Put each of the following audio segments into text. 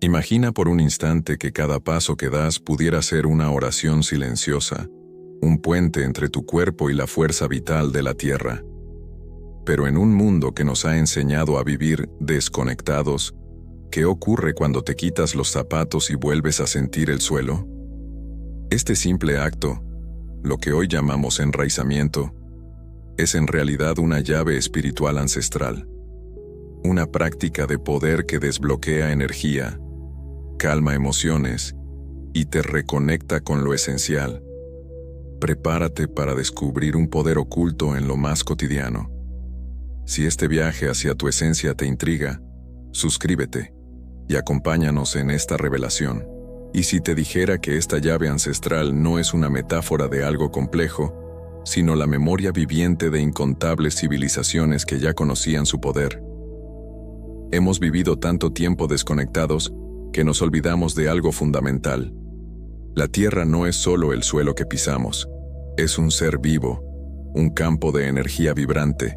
Imagina por un instante que cada paso que das pudiera ser una oración silenciosa, un puente entre tu cuerpo y la fuerza vital de la tierra. Pero en un mundo que nos ha enseñado a vivir desconectados, ¿qué ocurre cuando te quitas los zapatos y vuelves a sentir el suelo? Este simple acto, lo que hoy llamamos enraizamiento, es en realidad una llave espiritual ancestral, una práctica de poder que desbloquea energía, calma emociones y te reconecta con lo esencial. Prepárate para descubrir un poder oculto en lo más cotidiano. Si este viaje hacia tu esencia te intriga, suscríbete y acompáñanos en esta revelación. Y si te dijera que esta llave ancestral no es una metáfora de algo complejo, sino la memoria viviente de incontables civilizaciones que ya conocían su poder. Hemos vivido tanto tiempo desconectados que nos olvidamos de algo fundamental. La Tierra no es solo el suelo que pisamos, es un ser vivo, un campo de energía vibrante,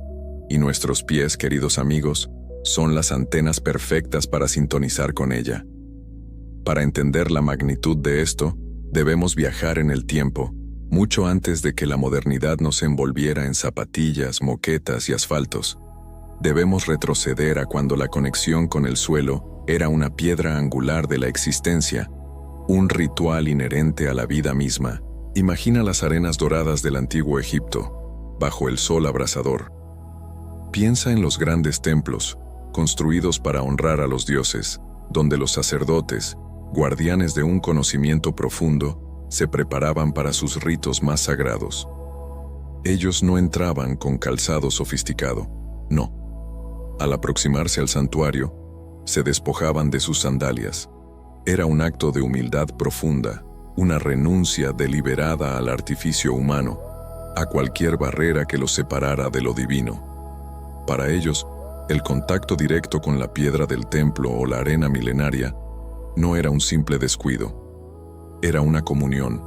y nuestros pies, queridos amigos, son las antenas perfectas para sintonizar con ella. Para entender la magnitud de esto, debemos viajar en el tiempo, mucho antes de que la modernidad nos envolviera en zapatillas, moquetas y asfaltos. Debemos retroceder a cuando la conexión con el suelo era una piedra angular de la existencia, un ritual inherente a la vida misma. Imagina las arenas doradas del antiguo Egipto, bajo el sol abrasador. Piensa en los grandes templos, construidos para honrar a los dioses, donde los sacerdotes, guardianes de un conocimiento profundo, se preparaban para sus ritos más sagrados. Ellos no entraban con calzado sofisticado, no. Al aproximarse al santuario, se despojaban de sus sandalias. Era un acto de humildad profunda, una renuncia deliberada al artificio humano, a cualquier barrera que los separara de lo divino. Para ellos, el contacto directo con la piedra del templo o la arena milenaria no era un simple descuido. Era una comunión,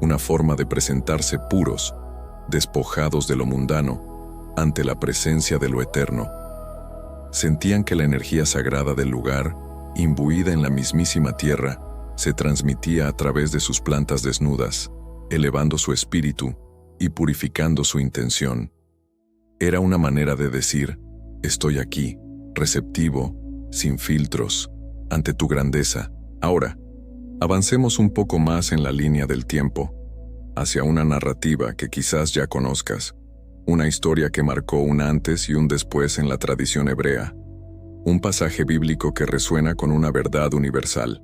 una forma de presentarse puros, despojados de lo mundano, ante la presencia de lo eterno. Sentían que la energía sagrada del lugar, imbuida en la mismísima tierra, se transmitía a través de sus plantas desnudas, elevando su espíritu y purificando su intención. Era una manera de decir: estoy aquí, receptivo, sin filtros, ante tu grandeza. Ahora, avancemos un poco más en la línea del tiempo, hacia una narrativa que quizás ya conozcas, una historia que marcó un antes y un después en la tradición hebrea, un pasaje bíblico que resuena con una verdad universal.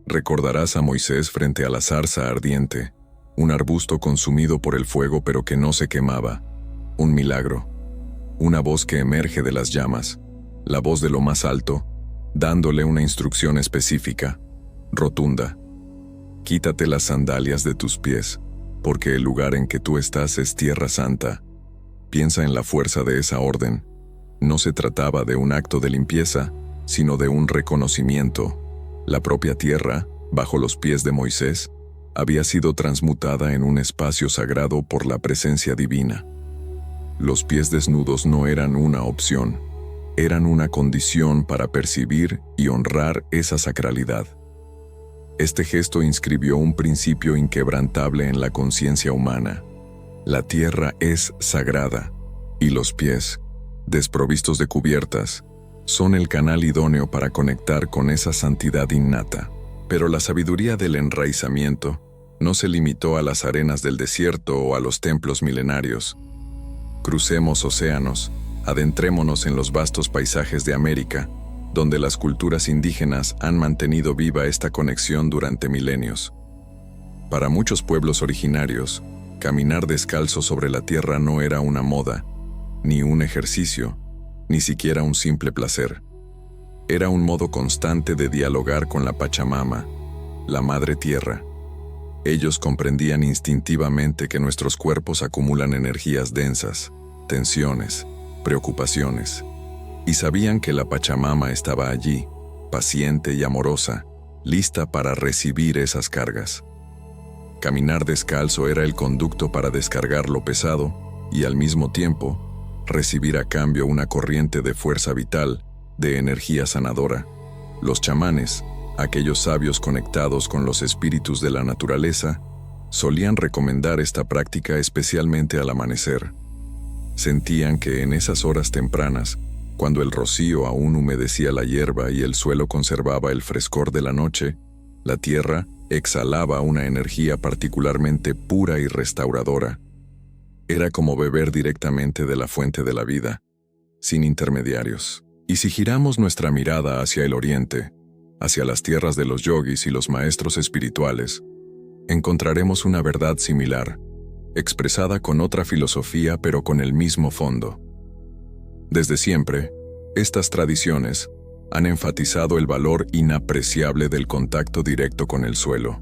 Recordarás a Moisés frente a la zarza ardiente, un arbusto consumido por el fuego pero que no se quemaba, un milagro, una voz que emerge de las llamas, la voz de lo más alto, dándole una instrucción específica, rotunda: quítate las sandalias de tus pies, porque el lugar en que tú estás es tierra santa. Piensa en la fuerza de esa orden. No se trataba de un acto de limpieza, sino de un reconocimiento. La propia tierra, bajo los pies de Moisés, había sido transmutada en un espacio sagrado por la presencia divina. Los pies desnudos no eran una opción, eran una condición para percibir y honrar esa sacralidad. Este gesto inscribió un principio inquebrantable en la conciencia humana. La tierra es sagrada, y los pies, desprovistos de cubiertas, son el canal idóneo para conectar con esa santidad innata. Pero la sabiduría del enraizamiento no se limitó a las arenas del desierto o a los templos milenarios. Crucemos océanos, adentrémonos en los vastos paisajes de América, donde las culturas indígenas han mantenido viva esta conexión durante milenios. Para muchos pueblos originarios, caminar descalzo sobre la tierra no era una moda, ni un ejercicio, ni siquiera un simple placer. Era un modo constante de dialogar con la Pachamama, la Madre Tierra. Ellos comprendían instintivamente que nuestros cuerpos acumulan energías densas, tensiones, preocupaciones, y sabían que la Pachamama estaba allí, paciente y amorosa, lista para recibir esas cargas. Caminar descalzo era el conducto para descargar lo pesado y al mismo tiempo recibir a cambio una corriente de fuerza vital, de energía sanadora. Los chamanes, aquellos sabios conectados con los espíritus de la naturaleza, solían recomendar esta práctica especialmente al amanecer. Sentían que en esas horas tempranas, cuando el rocío aún humedecía la hierba y el suelo conservaba el frescor de la noche, la tierra exhalaba una energía particularmente pura y restauradora. Era como beber directamente de la fuente de la vida, sin intermediarios. Y si giramos nuestra mirada hacia el oriente, hacia las tierras de los yogis y los maestros espirituales, encontraremos una verdad similar, expresada con otra filosofía pero con el mismo fondo. Desde siempre, estas tradiciones han enfatizado el valor inapreciable del contacto directo con el suelo.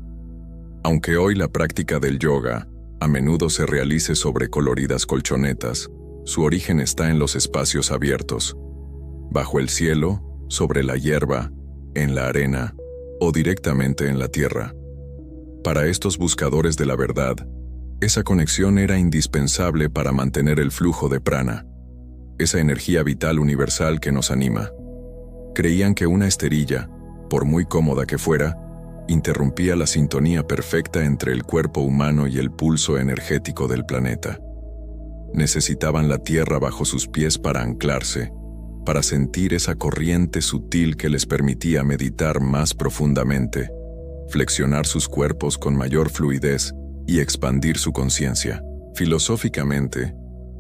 Aunque hoy la práctica del yoga a menudo se realice sobre coloridas colchonetas, su origen está en los espacios abiertos, bajo el cielo, sobre la hierba, en la arena o directamente en la tierra. Para estos buscadores de la verdad, esa conexión era indispensable para mantener el flujo de prana, esa energía vital universal que nos anima. Creían que una esterilla, por muy cómoda que fuera, interrumpía la sintonía perfecta entre el cuerpo humano y el pulso energético del planeta. Necesitaban la tierra bajo sus pies para anclarse, para sentir esa corriente sutil que les permitía meditar más profundamente, flexionar sus cuerpos con mayor fluidez y expandir su conciencia. Filosóficamente,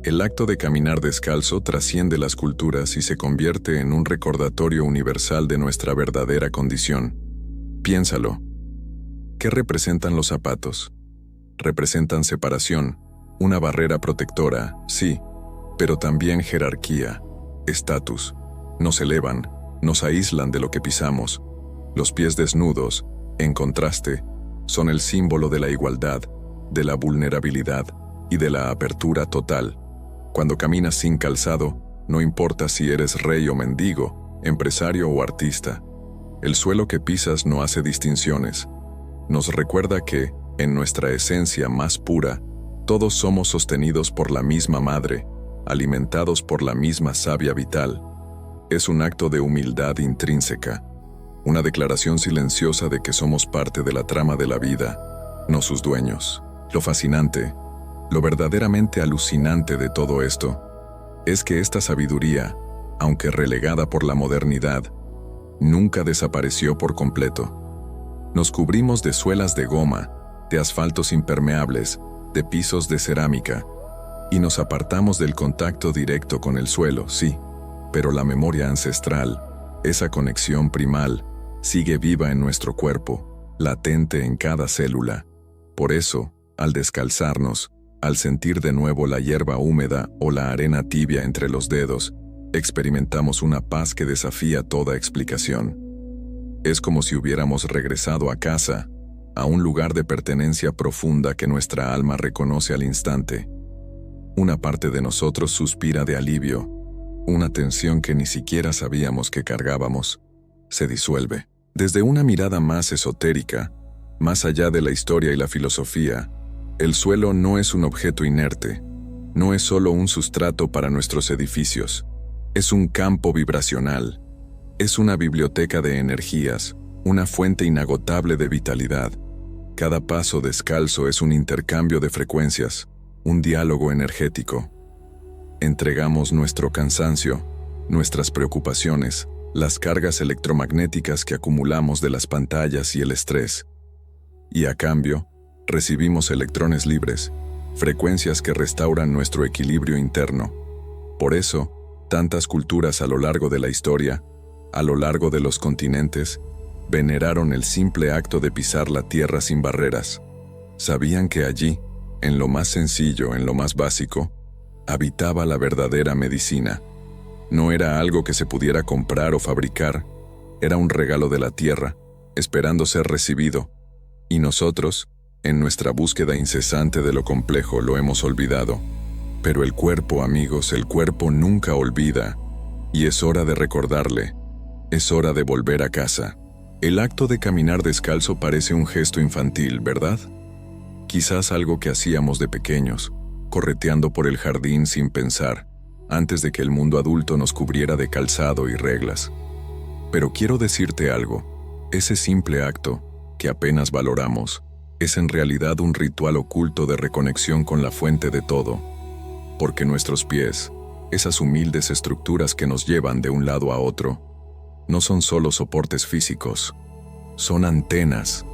el acto de caminar descalzo trasciende las culturas y se convierte en un recordatorio universal de nuestra verdadera condición. Piénsalo. ¿Qué representan los zapatos? Representan separación, una barrera protectora, sí, pero también jerarquía, estatus. Nos elevan, nos aíslan de lo que pisamos. Los pies desnudos, en contraste, son el símbolo de la igualdad, de la vulnerabilidad y de la apertura total. Cuando caminas sin calzado, no importa si eres rey o mendigo, empresario o artista. El suelo que pisas no hace distinciones. Nos recuerda que, en nuestra esencia más pura, todos somos sostenidos por la misma madre, alimentados por la misma savia vital. Es un acto de humildad intrínseca, una declaración silenciosa de que somos parte de la trama de la vida, no sus dueños. Lo fascinante, lo verdaderamente alucinante de todo esto, es que esta sabiduría, aunque relegada por la modernidad, nunca desapareció por completo. Nos cubrimos de suelas de goma, de asfaltos impermeables, de pisos de cerámica, y nos apartamos del contacto directo con el suelo, sí, pero la memoria ancestral, esa conexión primal, sigue viva en nuestro cuerpo, latente en cada célula. Por eso, al descalzarnos, al sentir de nuevo la hierba húmeda o la arena tibia entre los dedos, experimentamos una paz que desafía toda explicación. Es como si hubiéramos regresado a casa, a un lugar de pertenencia profunda que nuestra alma reconoce al instante. Una parte de nosotros suspira de alivio, una tensión que ni siquiera sabíamos que cargábamos, se disuelve. Desde una mirada más esotérica, más allá de la historia y la filosofía, el suelo no es un objeto inerte, no es solo un sustrato para nuestros edificios, es un campo vibracional, es una biblioteca de energías, una fuente inagotable de vitalidad. Cada paso descalzo es un intercambio de frecuencias, un diálogo energético. Entregamos nuestro cansancio, nuestras preocupaciones, las cargas electromagnéticas que acumulamos de las pantallas y el estrés. Y a cambio, recibimos electrones libres, frecuencias que restauran nuestro equilibrio interno. Por eso, tantas culturas a lo largo de la historia, a lo largo de los continentes, veneraron el simple acto de pisar la tierra sin barreras. Sabían que allí, en lo más sencillo, en lo más básico, habitaba la verdadera medicina. No era algo que se pudiera comprar o fabricar, era un regalo de la tierra, esperando ser recibido. Y nosotros, en nuestra búsqueda incesante de lo complejo, lo hemos olvidado. Pero el cuerpo, amigos, el cuerpo nunca olvida, y es hora de recordarle, es hora de volver a casa. El acto de caminar descalzo parece un gesto infantil, ¿verdad? Quizás algo que hacíamos de pequeños, correteando por el jardín sin pensar, antes de que el mundo adulto nos cubriera de calzado y reglas. Pero quiero decirte algo, ese simple acto, que apenas valoramos, es en realidad un ritual oculto de reconexión con la fuente de todo, porque nuestros pies, esas humildes estructuras que nos llevan de un lado a otro, no son solo soportes físicos, son antenas,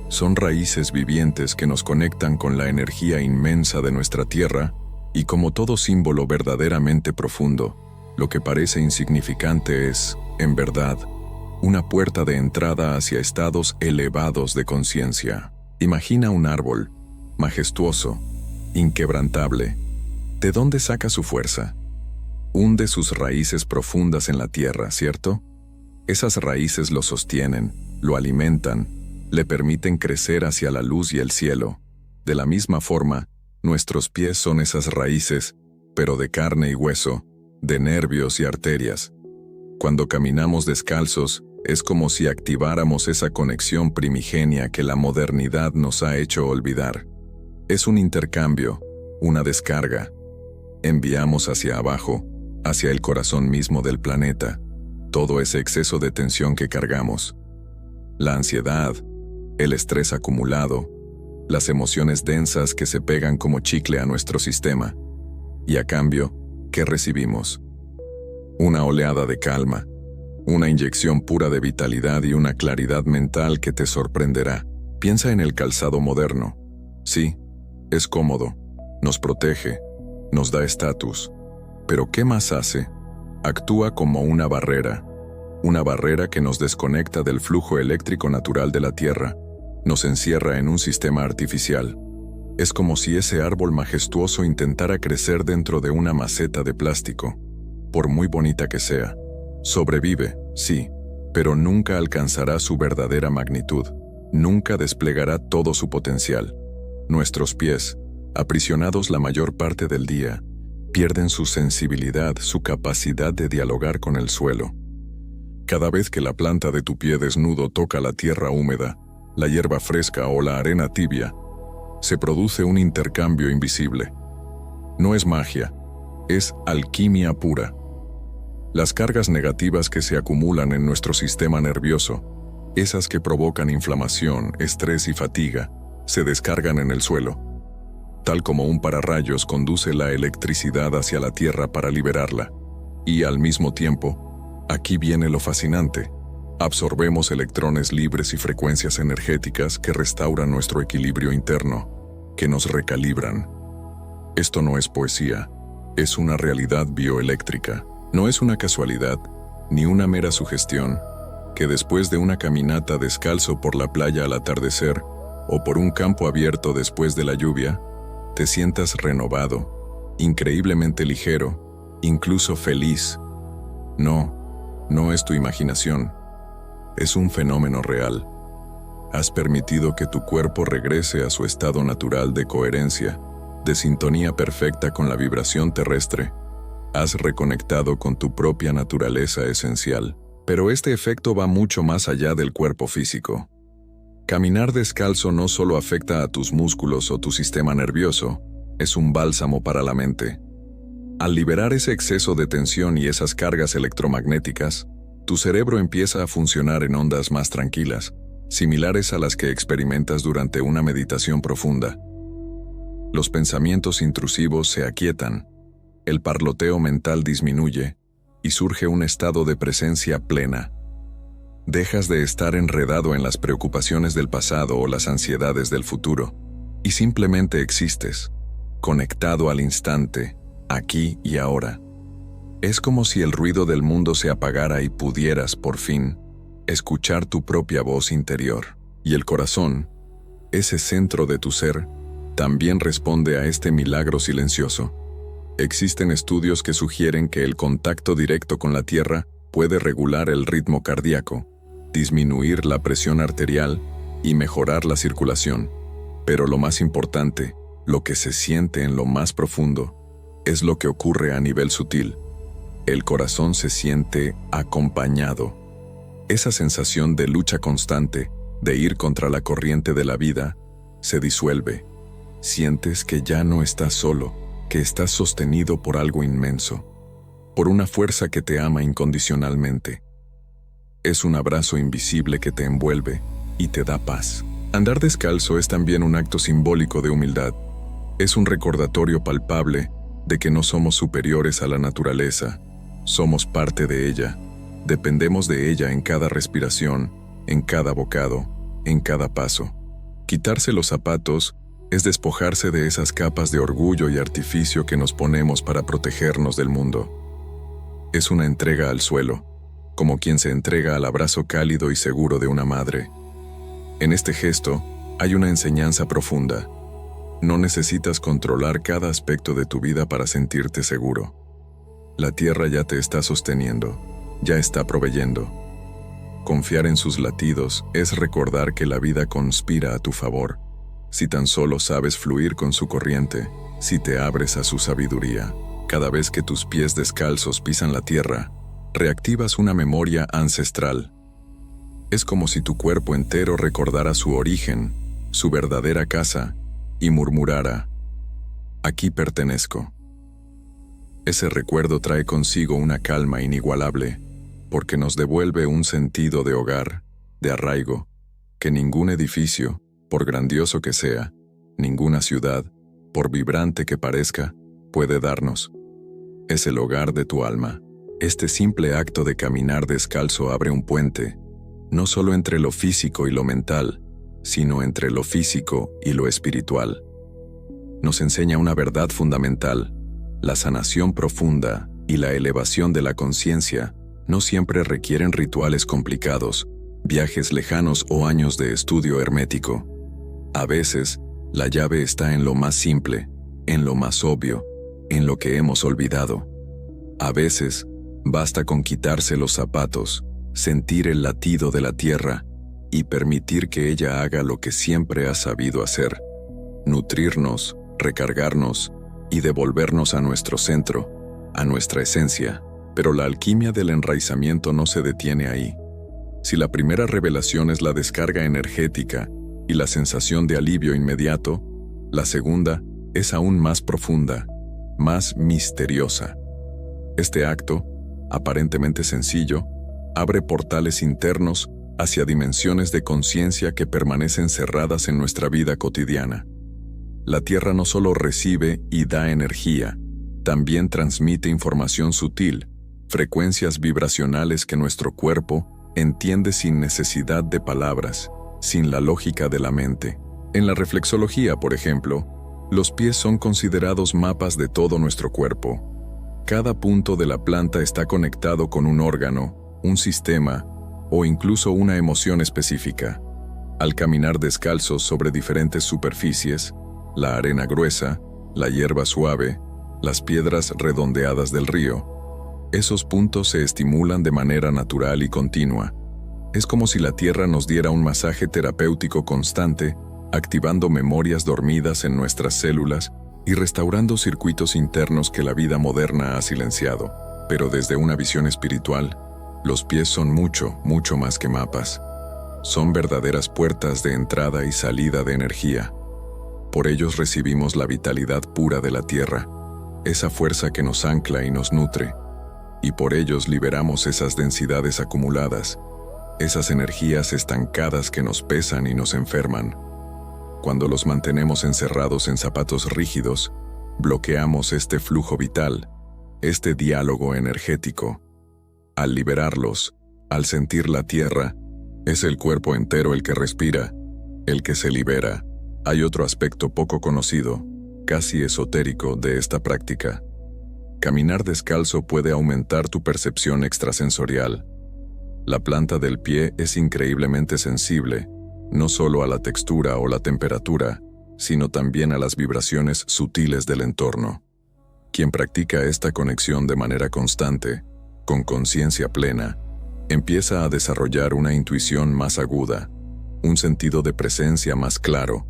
son raíces vivientes que nos conectan con la energía inmensa de nuestra tierra y como todo símbolo verdaderamente profundo, lo que parece insignificante es, en verdad, una puerta de entrada hacia estados elevados de conciencia. Imagina un árbol, majestuoso, inquebrantable. ¿De dónde saca su fuerza? Hunde sus raíces profundas en la tierra, ¿cierto? Esas raíces lo sostienen, lo alimentan, le permiten crecer hacia la luz y el cielo. De la misma forma, nuestros pies son esas raíces, pero de carne y hueso, de nervios y arterias. Cuando caminamos descalzos, es como si activáramos esa conexión primigenia que la modernidad nos ha hecho olvidar. Es un intercambio, una descarga. Enviamos hacia abajo, hacia el corazón mismo del planeta, todo ese exceso de tensión que cargamos. La ansiedad, el estrés acumulado, las emociones densas que se pegan como chicle a nuestro sistema. Y a cambio, ¿qué recibimos? Una oleada de calma, una inyección pura de vitalidad y una claridad mental que te sorprenderá. Piensa en el calzado moderno. Sí, es cómodo, nos protege, nos da estatus. Pero ¿qué más hace? Actúa como una barrera que nos desconecta del flujo eléctrico natural de la Tierra, nos encierra en un sistema artificial. Es como si ese árbol majestuoso intentara crecer dentro de una maceta de plástico. Por muy bonita que sea, sobrevive, sí, pero nunca alcanzará su verdadera magnitud, nunca desplegará todo su potencial. Nuestros pies, aprisionados la mayor parte del día, pierden su sensibilidad, su capacidad de dialogar con el suelo. Cada vez que la planta de tu pie desnudo toca la tierra húmeda, la hierba fresca o la arena tibia, se produce un intercambio invisible. No es magia, es alquimia pura. Las cargas negativas que se acumulan en nuestro sistema nervioso, esas que provocan inflamación, estrés y fatiga, se descargan en el suelo. Tal como un pararrayos conduce la electricidad hacia la tierra para liberarla. Y al mismo tiempo, aquí viene lo fascinante. Absorbemos electrones libres y frecuencias energéticas que restauran nuestro equilibrio interno, que nos recalibran. Esto no es poesía, es una realidad bioeléctrica. No es una casualidad, ni una mera sugestión, que después de una caminata descalzo por la playa al atardecer o por un campo abierto después de la lluvia, te sientas renovado, increíblemente ligero, incluso feliz. No es tu imaginación. Es un fenómeno real. Has permitido que tu cuerpo regrese a su estado natural de coherencia, de sintonía perfecta con la vibración terrestre. Has reconectado con tu propia naturaleza esencial. Pero este efecto va mucho más allá del cuerpo físico. Caminar descalzo no solo afecta a tus músculos o tu sistema nervioso, es un bálsamo para la mente. Al liberar ese exceso de tensión y esas cargas electromagnéticas, tu cerebro empieza a funcionar en ondas más tranquilas, similares a las que experimentas durante una meditación profunda. Los pensamientos intrusivos se aquietan, el parloteo mental disminuye y surge un estado de presencia plena. Dejas de estar enredado en las preocupaciones del pasado o las ansiedades del futuro y simplemente existes, conectado al instante, aquí y ahora. Es como si el ruido del mundo se apagara y pudieras, por fin, escuchar tu propia voz interior. Y el corazón, ese centro de tu ser, también responde a este milagro silencioso. Existen estudios que sugieren que el contacto directo con la tierra puede regular el ritmo cardíaco, disminuir la presión arterial y mejorar la circulación. Pero lo más importante, lo que se siente en lo más profundo, es lo que ocurre a nivel sutil. El corazón se siente acompañado. Esa sensación de lucha constante, de ir contra la corriente de la vida, se disuelve. Sientes que ya no estás solo, que estás sostenido por algo inmenso, por una fuerza que te ama incondicionalmente. Es un abrazo invisible que te envuelve y te da paz. Andar descalzo es también un acto simbólico de humildad. Es un recordatorio palpable de que no somos superiores a la naturaleza, somos parte de ella, dependemos de ella en cada respiración, en cada bocado, en cada paso. Quitarse los zapatos es despojarse de esas capas de orgullo y artificio que nos ponemos para protegernos del mundo. Es una entrega al suelo, como quien se entrega al abrazo cálido y seguro de una madre. En este gesto hay una enseñanza profunda. No necesitas controlar cada aspecto de tu vida para sentirte seguro. La tierra ya te está sosteniendo, ya está proveyendo. Confiar en sus latidos es recordar que la vida conspira a tu favor, si tan solo sabes fluir con su corriente, si te abres a su sabiduría. Cada vez que tus pies descalzos pisan la tierra, reactivas una memoria ancestral. Es como si tu cuerpo entero recordara su origen, su verdadera casa, y murmurara: aquí pertenezco. Ese recuerdo trae consigo una calma inigualable, porque nos devuelve un sentido de hogar, de arraigo, que ningún edificio, por grandioso que sea, ninguna ciudad, por vibrante que parezca, puede darnos. Es el hogar de tu alma. Este simple acto de caminar descalzo abre un puente, no solo entre lo físico y lo mental, sino entre lo físico y lo espiritual. Nos enseña una verdad fundamental: la sanación profunda y la elevación de la conciencia no siempre requieren rituales complicados, viajes lejanos o años de estudio hermético. A veces, la llave está en lo más simple, en lo más obvio, en lo que hemos olvidado. A veces, basta con quitarse los zapatos, sentir el latido de la tierra y permitir que ella haga lo que siempre ha sabido hacer: nutrirnos, recargarnos y devolvernos a nuestro centro, a nuestra esencia. Pero la alquimia del enraizamiento no se detiene ahí. Si la primera revelación es la descarga energética y la sensación de alivio inmediato, la segunda es aún más profunda, más misteriosa. Este acto, aparentemente sencillo, abre portales internos hacia dimensiones de conciencia que permanecen cerradas en nuestra vida cotidiana. La Tierra no solo recibe y da energía, también transmite información sutil, frecuencias vibracionales que nuestro cuerpo entiende sin necesidad de palabras, sin la lógica de la mente. En la reflexología, por ejemplo, los pies son considerados mapas de todo nuestro cuerpo. Cada punto de la planta está conectado con un órgano, un sistema o incluso una emoción específica. Al caminar descalzos sobre diferentes superficies, la arena gruesa, la hierba suave, las piedras redondeadas del río, esos puntos se estimulan de manera natural y continua. Es como si la tierra nos diera un masaje terapéutico constante, activando memorias dormidas en nuestras células y restaurando circuitos internos que la vida moderna ha silenciado. Pero desde una visión espiritual, los pies son mucho, mucho más que mapas. Son verdaderas puertas de entrada y salida de energía. Por ellos recibimos la vitalidad pura de la tierra, esa fuerza que nos ancla y nos nutre. Y por ellos liberamos esas densidades acumuladas, esas energías estancadas que nos pesan y nos enferman. Cuando los mantenemos encerrados en zapatos rígidos, bloqueamos este flujo vital, este diálogo energético. Al liberarlos, al sentir la tierra, es el cuerpo entero el que respira, el que se libera. Hay otro aspecto poco conocido, casi esotérico, de esta práctica. Caminar descalzo puede aumentar tu percepción extrasensorial. La planta del pie es increíblemente sensible, no solo a la textura o la temperatura, sino también a las vibraciones sutiles del entorno. Quien practica esta conexión de manera constante, con conciencia plena, empieza a desarrollar una intuición más aguda, un sentido de presencia más claro,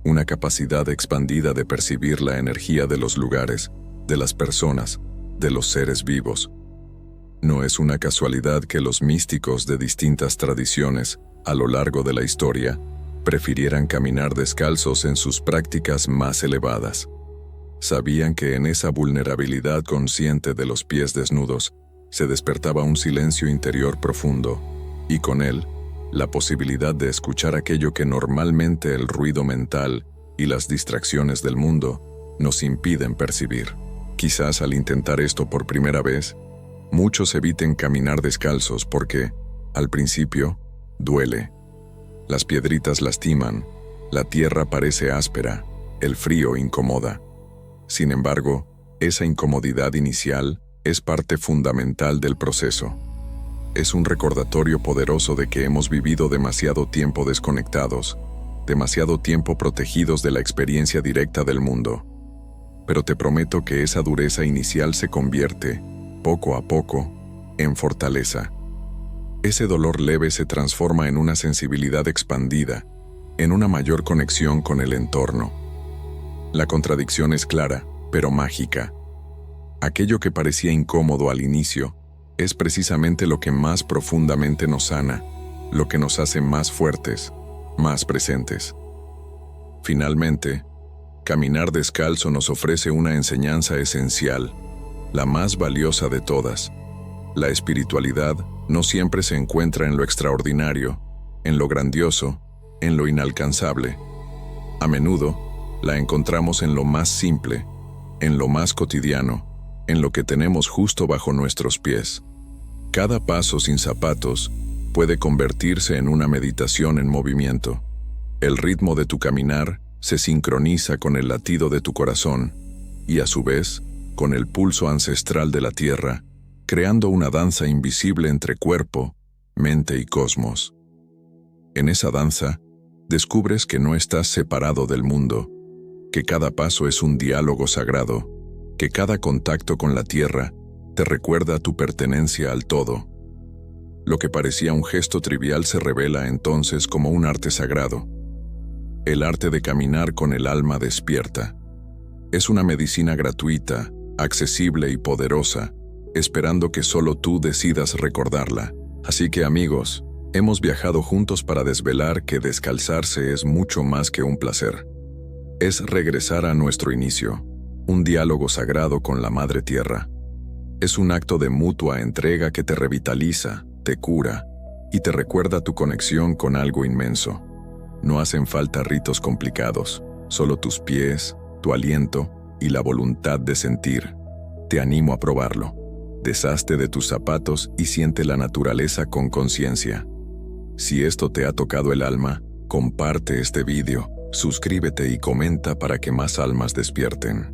una capacidad expandida de percibir la energía de los lugares, de las personas, de los seres vivos. No es una casualidad que los místicos de distintas tradiciones, a lo largo de la historia, prefirieran caminar descalzos en sus prácticas más elevadas. Sabían que en esa vulnerabilidad consciente de los pies desnudos, se despertaba un silencio interior profundo, y con él, la posibilidad de escuchar aquello que normalmente el ruido mental y las distracciones del mundo nos impiden percibir. Quizás al intentar esto por primera vez, muchos eviten caminar descalzos porque, al principio, duele. Las piedritas lastiman, la tierra parece áspera, el frío incomoda. Sin embargo, esa incomodidad inicial es parte fundamental del proceso. Es un recordatorio poderoso de que hemos vivido demasiado tiempo desconectados, demasiado tiempo protegidos de la experiencia directa del mundo. Pero te prometo que esa dureza inicial se convierte, poco a poco, en fortaleza. Ese dolor leve se transforma en una sensibilidad expandida, en una mayor conexión con el entorno. La contradicción es clara, pero mágica. Aquello que parecía incómodo al inicio es precisamente lo que más profundamente nos sana, lo que nos hace más fuertes, más presentes. Finalmente, caminar descalzo nos ofrece una enseñanza esencial, la más valiosa de todas. La espiritualidad no siempre se encuentra en lo extraordinario, en lo grandioso, en lo inalcanzable. A menudo, la encontramos en lo más simple, en lo más cotidiano, en lo que tenemos justo bajo nuestros pies. Cada paso sin zapatos puede convertirse en una meditación en movimiento. El ritmo de tu caminar se sincroniza con el latido de tu corazón y, a su vez, con el pulso ancestral de la tierra, creando una danza invisible entre cuerpo, mente y cosmos. En esa danza, descubres que no estás separado del mundo, que cada paso es un diálogo sagrado, que cada contacto con la tierra te recuerda tu pertenencia al todo. Lo que parecía un gesto trivial se revela entonces como un arte sagrado. El arte de caminar con el alma despierta. Es una medicina gratuita, accesible y poderosa, esperando que solo tú decidas recordarla. Así que, amigos, hemos viajado juntos para desvelar que descalzarse es mucho más que un placer. Es regresar a nuestro inicio, un diálogo sagrado con la Madre Tierra. Es un acto de mutua entrega que te revitaliza, te cura y te recuerda tu conexión con algo inmenso. No hacen falta ritos complicados, solo tus pies, tu aliento y la voluntad de sentir. Te animo a probarlo. Deshazte de tus zapatos y siente la naturaleza con conciencia. Si esto te ha tocado el alma, comparte este vídeo, suscríbete y comenta para que más almas despierten.